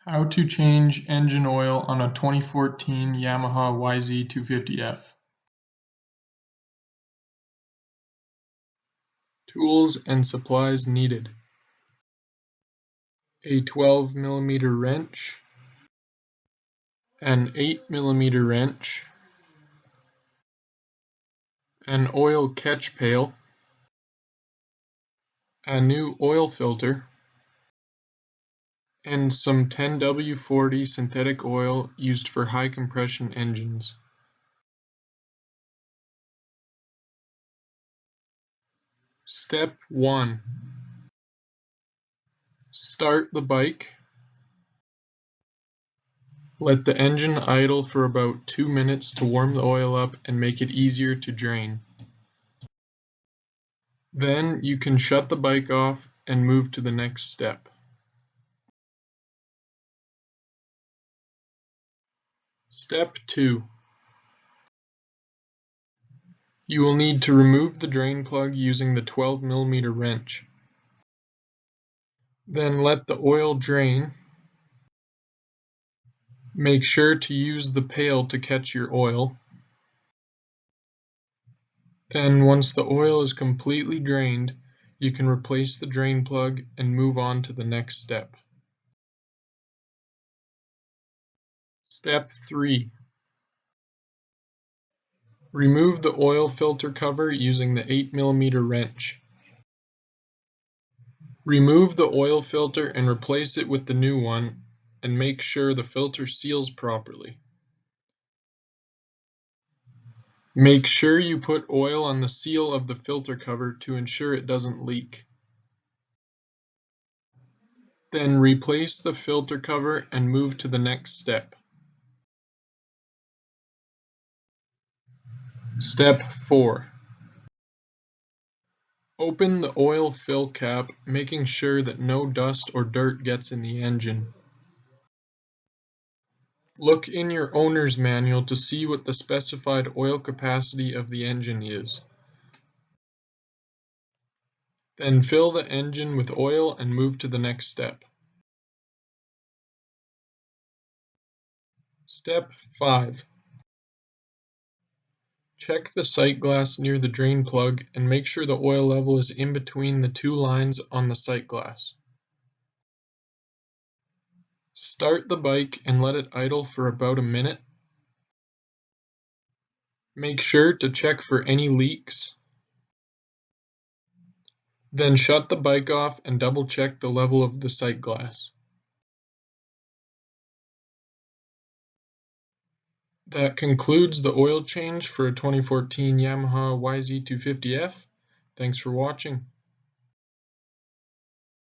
How to change engine oil on a 2014 Yamaha YZ250F. Tools and supplies needed. A 12mm wrench, an 8mm wrench, an oil catch pail, a new oil filter, and some 10W40 synthetic oil used for high compression engines. Step 1. Start the bike. Let the engine idle for about 2 minutes to warm the oil up and make it easier to drain. Then you can shut the bike off and move to the next step. Step 2. You will need to remove the drain plug using the 12mm wrench. Then let the oil drain. Make sure to use the pail to catch your oil. Then once the oil is completely drained, you can replace the drain plug and move on to the next step. Step 3. Remove the oil filter cover using the 8mm wrench. Remove the oil filter and replace it with the new one, and make sure the filter seals properly. Make sure you put oil on the seal of the filter cover to ensure it doesn't leak. Then replace the filter cover and move to the next step. Step 4. Open the oil fill cap, making sure that no dust or dirt gets in the engine. Look in your owner's manual to see what the specified oil capacity of the engine is. Then fill the engine with oil and move to the next step. Step 5. Check the sight glass near the drain plug and make sure the oil level is in between the two lines on the sight glass. Start the bike and let it idle for about a minute. Make sure to check for any leaks. Then shut the bike off and double check the level of the sight glass. That concludes the oil change for a 2014 Yamaha YZ250F. Thanks for watching.